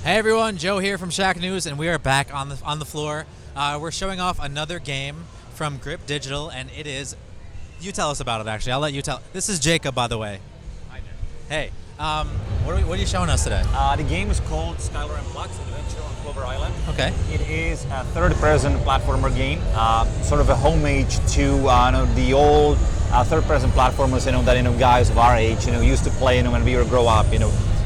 Hey everyone, Joe here from Shack News, and we are back on the floor. We're showing off another game from Grip Digital, and it is. You tell us about it. Actually, I'll let you tell. This is Jakub, by the way. Hi there. Hey, what are you showing us today? The game is called Skylar and Plux Adventure on Clover Island. Okay. It is a third-person platformer game, sort of a homage to the old third-person platformers, that guys of our age, used to play, when we were grow up,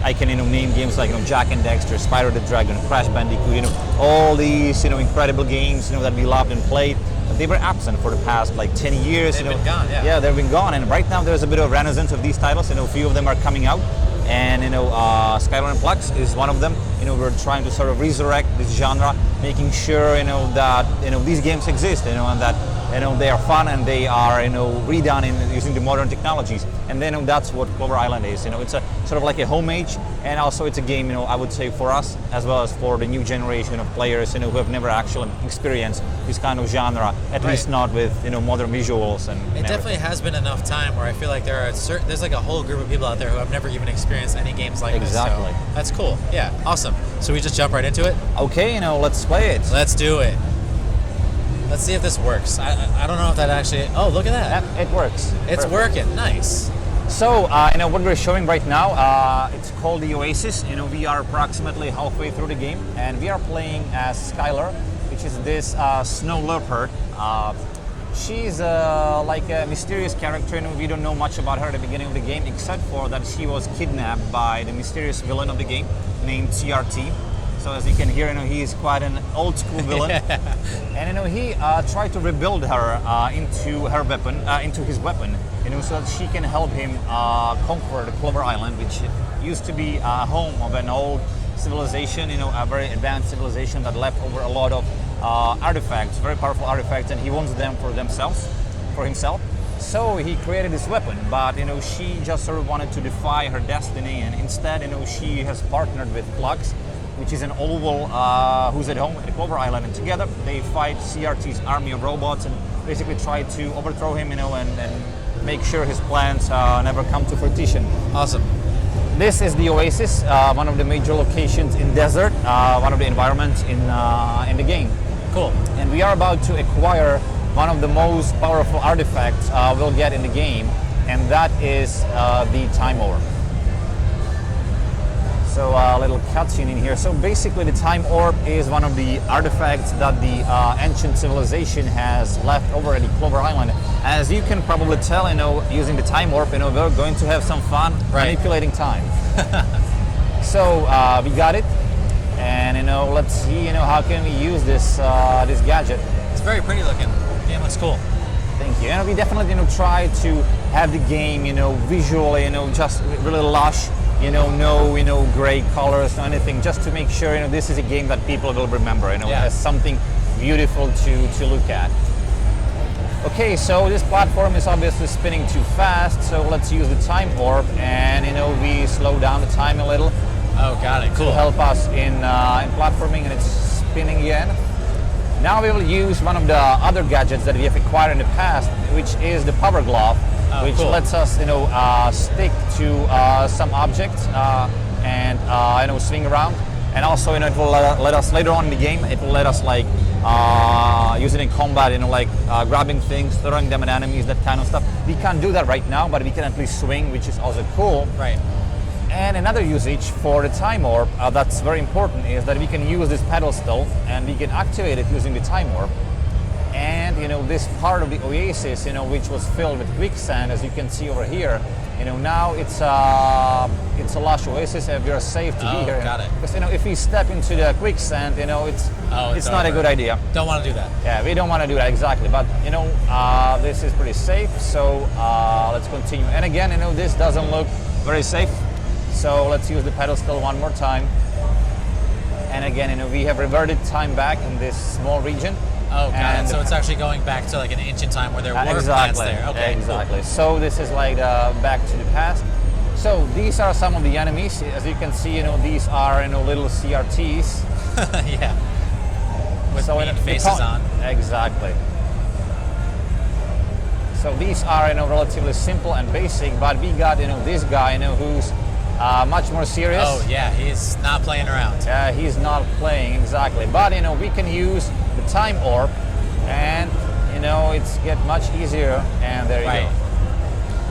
I can name games like Jak and Dexter, Spyro the Dragon, Crash Bandicoot, all these incredible games that we loved and played. But they were absent for the past like 10 years. They've been gone, yeah. Yeah, they've been gone, and right now there's a bit of renaissance of these titles. A few of them are coming out, and Skylar and Plux is one of them. We're trying to sort of resurrect this genre, making sure that these games exist, and that they are fun and they are redone using the modern technologies. And then that's what Clover Island is. It's a sort of like a homage, and also it's a game I would say for us as well as for the new generation of players who have never actually experienced this kind of genre, at least not with modern visuals and. It definitely has been enough time where I feel like there's like a whole group of people out there who have never even experienced any games like this. Exactly. So that's cool. Yeah, awesome. So we just jump right into it. Okay, let's play it. Let's do it. Let's see if this works. I don't know if that actually. Oh, look at that. It works. It's Perfect. working. Nice. So, what we're showing right now, it's called the Oasis. We are approximately halfway through the game, and we are playing as Skylar, which is this snow leopard. She's like a mysterious character. We don't know much about her at the beginning of the game, except for that she was kidnapped by the mysterious villain of the game named TRT. So as you can hear, he is quite an old school villain, Yeah. and he tried to rebuild her into her weapon, into his weapon, so that she can help him conquer the Clover Island, which used to be a home of an old civilization, a very advanced civilization that left over a lot of artifacts, very powerful artifacts, and he wants them for himself. So he created this weapon, but she just sort of wanted to defy her destiny, and instead, she has partnered with Plux, which is an oval who's at home at the Clover Island, and together they fight CRT's army of robots and basically try to overthrow him, and make sure his plans never come to fruition. Awesome. This is the Oasis, one of the major locations in desert, one of the environments in the game. Cool. And we are about to acquire one of the most powerful artifacts we'll get in the game, and that is the Time Orb. So a little cutscene in here. So basically the Time Orb is one of the artifacts that the ancient civilization has left over at the Clover Island. As you can probably tell, using the Time Orb, we're going to have some fun manipulating time. So we got it, and let's see, how can we use this this gadget. It's very pretty looking. Game looks cool. Thank you. And we definitely try to have the game visually just really lush. No gray colors, no anything, just to make sure this is a game that people will remember, as something beautiful to look at. Okay, so this platform is obviously spinning too fast, so let's use the Time Orb, and we slow down the time a little. Oh, got it. Cool. To help us in platforming, and it's spinning again. Now we will use one of the other gadgets that we have acquired in the past, which is the Power Glove. Which cool. lets us, stick to some objects and swing around, and also, it will let us later on in the game. It will let us use it in combat, grabbing things, throwing them at enemies, that kind of stuff. We can't do that right now, but we can at least swing, which is also cool. Right. And another usage for the Time Orb that's very important is that we can use this pedestal and we can activate it using the Time Orb. And this part of the Oasis, which was filled with quicksand, as you can see over here, now it's a lush oasis, and we are safe to be here. Got it. Because if we step into the quicksand, it's not a good idea. Don't want to do that. Yeah, we don't want to do that exactly. But this is pretty safe. So let's continue. And again, this doesn't look very safe. So let's use the pedestal one more time. And again, we have reverted time back in this small region. Oh, got it. So it's actually going back to like an ancient time where there were plants there. Okay, exactly. Cool. So this is like back to the past. So these are some of the enemies. As you can see, these are little CRTs. Yeah. With mean faces on. Exactly. So these are relatively simple and basic, but we got this guy who's much more serious. Oh yeah, he's not playing around. He's not playing exactly, but we can use the time orb, and it's get much easier. And there you go.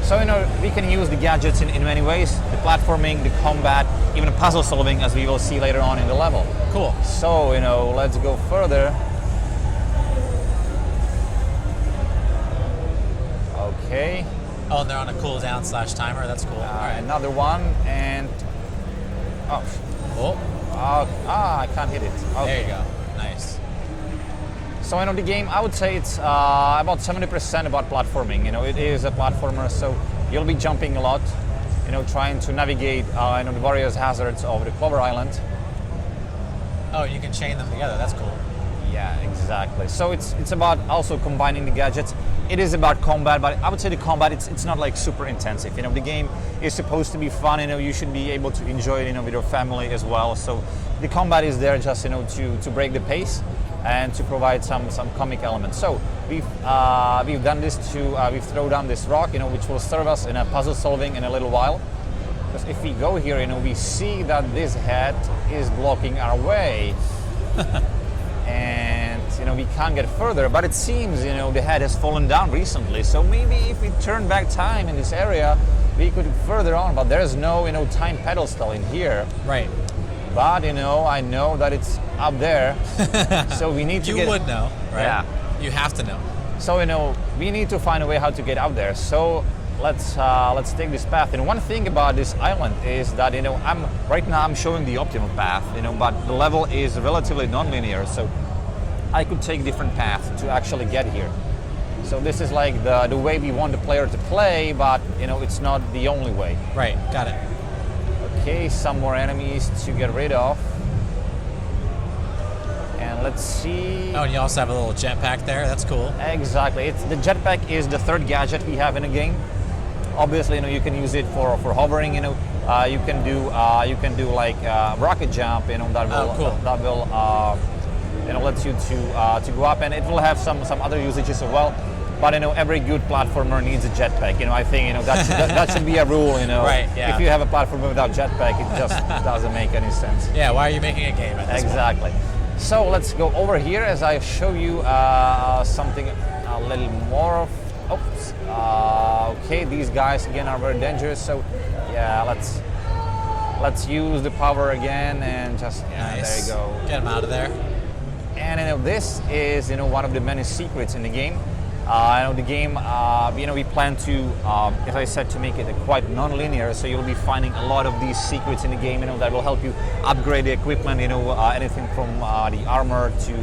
So we can use the gadgets in many ways: the platforming, the combat, even puzzle solving, as we will see later on in the level. Cool. So let's go further. Okay. Oh, and they're on a cooldown / timer. That's cool. All right. Another one, and I can't hit it. Okay. There you go. Nice. So the game, I would say it's about 70% about platforming. It is a platformer, so you'll be jumping a lot. Trying to navigate the various hazards of the Clover Island. Oh, you can chain them together. That's cool. Yeah, exactly. So it's about also combining the gadgets. It is about combat, but I would say the combat it's not like super intensive. The game is supposed to be fun. You should be able to enjoy it. With your family as well. So the combat is there just to break the pace and to provide some comic elements. So we've done this we've thrown down this rock, which will serve us in a puzzle solving in a little while. Because if we go here, we see that this head is blocking our way. And we can't get further, but it seems the head has fallen down recently, so maybe if we turn back time in this area we could further on, but there's no time pedal still in here. Right. But I know that it's up there. So we need to You would know, right? Yeah. You have to know. So we need to find a way how to get out there. So let's take this path. And one thing about this island is that I'm showing the optimal path, but the level is relatively non-linear, so I could take different paths to actually get here. So this is like the way we want the player to play, but it's not the only way. Right, got it. Okay, some more enemies to get rid of. And let's see. Oh, and you also have a little jetpack there. That's cool. Exactly. The jetpack is the third gadget we have in the game. Obviously, you can use it for hovering. You can do like rocket jump. That will cool. That will lets you to go up, and it will have some other usages as well. But every good platformer needs a jetpack. I think that should be a rule. Right. Yeah. If you have a platformer without jetpack, it just doesn't make any sense. Yeah. Why are you making a game at this Exactly. point? So let's go over here as I show you something a little more of. Oops. Okay, these guys again are very dangerous. So yeah, let's use the power again and just Nice. there you go. Get him out of there. And this is one of the many secrets in the game. The game, we plan to, as I said, to make it quite non-linear. So you'll be finding a lot of these secrets in the game, that will help you upgrade the equipment. Anything from the armor to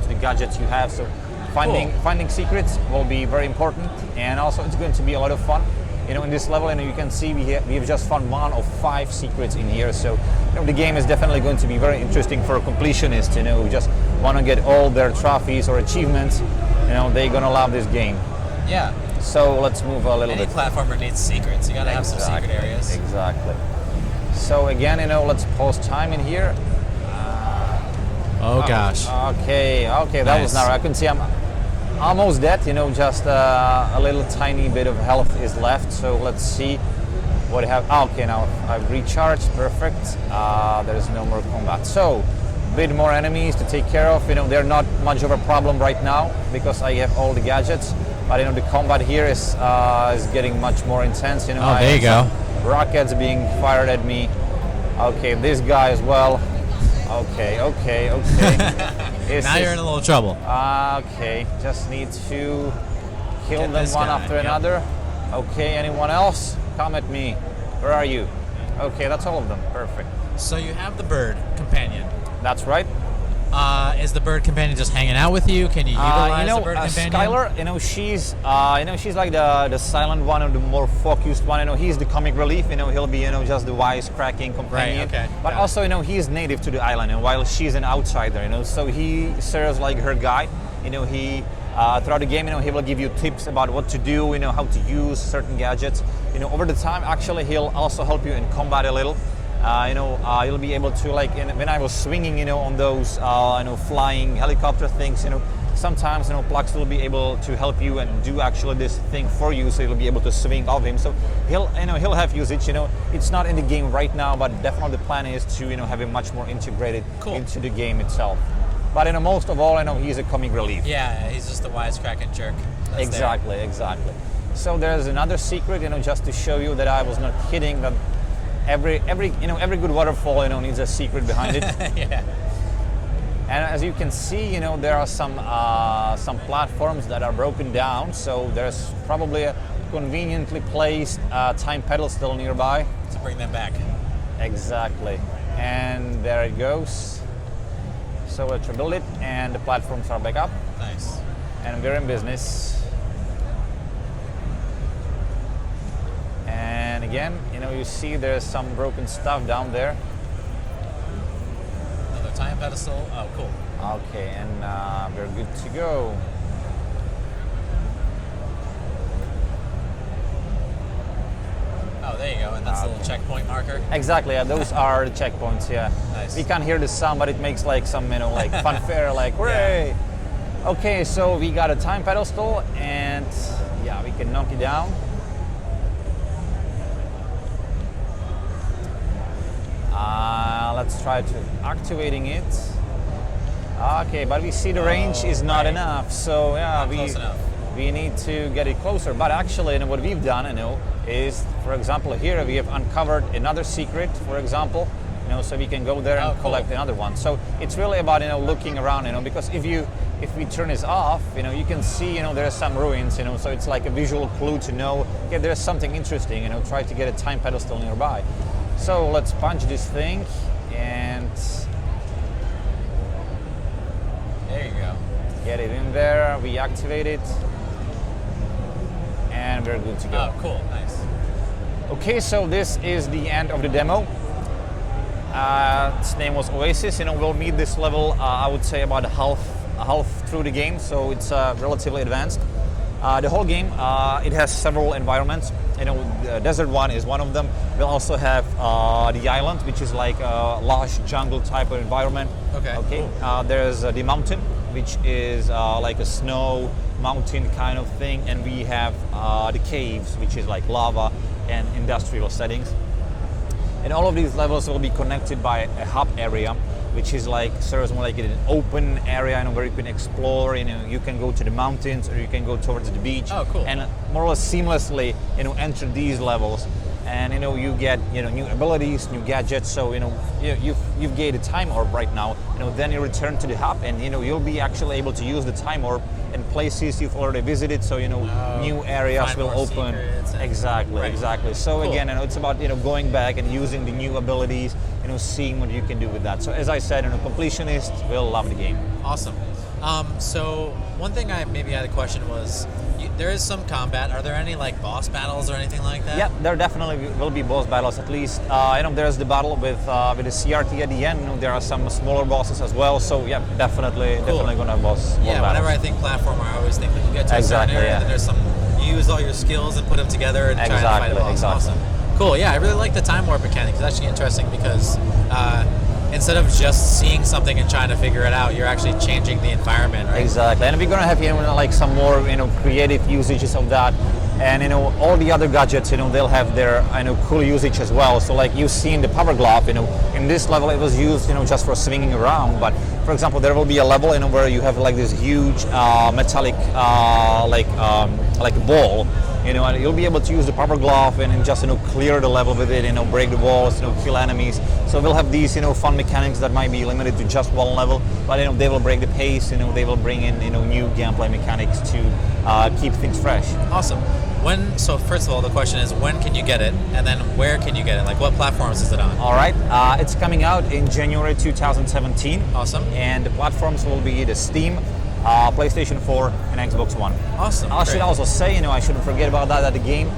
the gadgets you have. So finding secrets will be very important, and also it's going to be a lot of fun. In this level, you can see we have just found one of 5 secrets in here. So the game is definitely going to be very interesting for completionists. Who just want to get all their trophies or achievements. They're gonna love this game. Yeah. So let's move a little Any bit. platformer needs secrets. You gotta have some secret areas. Exactly. So again, let's pause time in here. Oh gosh. Okay, that was Nice. narrow. I can see I'm almost dead. Just a little tiny bit of health is left. So let's see what I have. Okay, now I've recharged. Perfect. There's no more combat. So bit more enemies to take care of. They're not much of a problem right now because I have all the gadgets. But the combat here is getting much more intense. Oh, there you go. Rockets being fired at me. Okay, this guy as well. Okay. Now you're in a little trouble. Okay, just need to kill Get them this one guy, after yep. another. Okay, anyone else? Come at me. Where are you? Okay, that's all of them. Perfect. So you have the bird companion. That's right. Is the bird companion just hanging out with you? Can you utilize the bird companion? Skylar, she's like the silent one or the more focused one. He's the comic relief. He'll be just the wisecracking companion. Right, okay. But also, he's native to the island, and while she's an outsider, so he serves like her guide. He throughout the game, he will give you tips about what to do, how to use certain gadgets. Over the time, actually, he'll also help you in combat a little. You'll be able to, when I was swinging, on those, flying helicopter things, sometimes Plux will be able to help you and do actually this thing for you, so you'll be able to swing off him. So he'll have usage. It's not in the game right now, but definitely the plan is to have him much more integrated into the game itself. But most of all, he's a comic relief. Yeah, he's just a wisecracking jerk. Exactly. So there's another secret, just to show you that I was not kidding. That every good waterfall, needs a secret behind it. Yeah. And as you can see, there are some platforms that are broken down. So there's probably a conveniently placed time pedestal nearby to bring them back. Exactly. And there it goes. So let's rebuild it, and the platforms are back up. Nice. And we're in business. And again, you see there's some broken stuff down there. Another time pedestal. Oh, cool. Okay, and we're good to go. Oh, there you go. And that's a little checkpoint marker. Exactly. Yeah, those are the checkpoints. Yeah. Nice. We can't hear the sound, but it makes like some like fanfare, like hooray! Yeah. Okay, so we got a time pedestal, and yeah, we can knock it down. Let's try to activating it. Okay, but we see the range is not enough, so yeah, we need to get it closer. But actually, what we've done, is, for example, here we have uncovered another secret, for example, so we can go there and collect another one. So it's really about looking around, because if we turn this off, you can see there are some ruins, so it's like a visual clue to know, okay, there's something interesting, try to get a time pedestal nearby. So let's punch this thing, and there you go. Get it in there. We activate it, and we're good to go. Oh, cool, nice. Okay, so this is the end of the demo. Its name was Oasis. We'll meet this level. I would say about half through the game, so it's relatively advanced. The whole game, it has several environments. The desert one is one of them. We'll also have the island, which is like a lush jungle type of environment. Okay. Cool. There's the mountain, which is like a snow mountain kind of thing, and we have the caves, which is like lava and industrial settings. And all of these levels will be connected by a hub area, which is like serves more like an open area, where you can explore. You can go to the mountains, or you can go towards the beach. Oh, cool. And more or less seamlessly, enter these levels. And you get new abilities, new gadgets. So you've gained a time orb right now. Then you return to the hub, and you'll be actually able to use the time orb in places you've already visited. So new areas will open. Exactly. So cool. Again, it's about going back and using the new abilities. Seeing what you can do with that. So as I said, completionists will love the game. Awesome. So one thing I maybe had a question was, there is some combat. Are there any like boss battles or anything like that? Yeah, there definitely will be boss battles. At least there's the battle with the CRT at the end. There are some smaller bosses as well. So yeah, definitely gonna have boss battles. Whenever I think platformer, I always think that you get to a certain area, and there's you use all your skills and put them together and try to fight a boss. Awesome. Cool. Yeah, I really like the time warp mechanic. It's actually interesting because instead of just seeing something and trying to figure it out, you're actually changing the environment, right? Exactly. And we're gonna have like some more creative usages of that, and all the other gadgets they'll have their cool usage as well. So like you've seen the power glove, in this level it was used just for swinging around. But for example, there will be a level where you have like this huge metallic like a ball. And you'll be able to use the power glove and just clear the level with it, break the walls, kill enemies. So we'll have these fun mechanics that might be limited to just one level, but they will break the pace. They will bring in new gameplay mechanics to keep things fresh. Awesome. So first of all, the question is, when can you get it, and then where can you get it? Like, what platforms is it on? All right, it's coming out in January 2017. Awesome. And the platforms will be the Steam, PlayStation 4, and Xbox One. Awesome. I should also say, I shouldn't forget about that the game,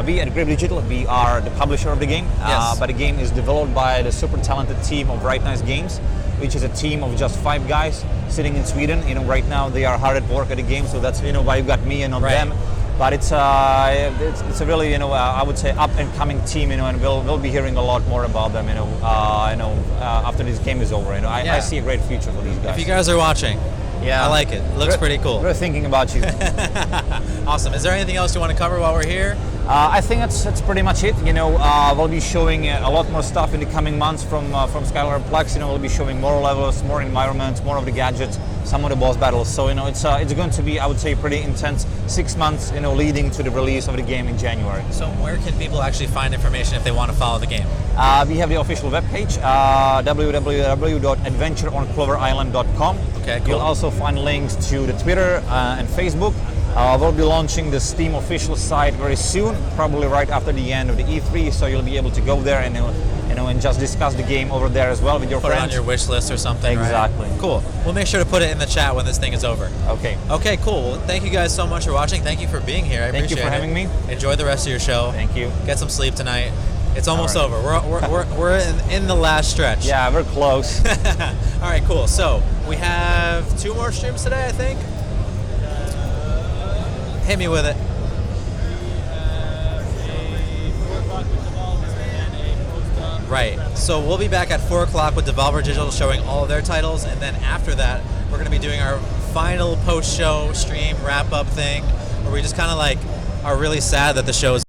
we at Grip Digital, we are the publisher of the game. Yes. But the game is developed by the super talented team of Right Nice Games, which is a team of just 5 guys sitting in Sweden. Right now they are hard at work at the game, so that's why you got me and not them. But it's a really I would say up and coming team, and we'll be hearing a lot more about them after this game is over. I see a great future for these guys. If you guys are watching, Yeah. I like it. Looks pretty cool. We're thinking about you. Awesome. Is there anything else you want to cover while we're here? I think that's pretty much it. You know, we'll be showing a lot more stuff in the coming months from Skylar and Plux. You know, we'll be showing more levels, more environments, more of the gadgets, some of the boss battles. So, you know, it's going to be, I would say, pretty intense 6 months, you know, leading to the release of the game in January. So where can people actually find information if they want to follow the game? We have the official webpage, www.adventureoncloverisland.com. Okay, cool. You'll also find links to the Twitter and Facebook. We'll be launching the Steam official site very soon, probably right after the end of the E3, so you'll be able to go there and and just discuss the game over there as well with your friends. Put it on your wish list or something. Exactly. Right? Cool. We'll make sure to put it in the chat when this thing is over. Okay. Okay, cool. Well, thank you guys so much for watching. Thank you for being here. I appreciate it. Thank you for having me. Enjoy the rest of your show. Thank you. Get some sleep tonight. It's almost over. We're in the last stretch. Yeah, we're close. All right, cool. So we have 2 more streams today, I think. Hit me with it. Right. So we'll be back at 4 o'clock with Devolver Digital showing all of their titles, and then after that, we're going to be doing our final post-show stream wrap-up thing, where we just kind of like are really sad that the show's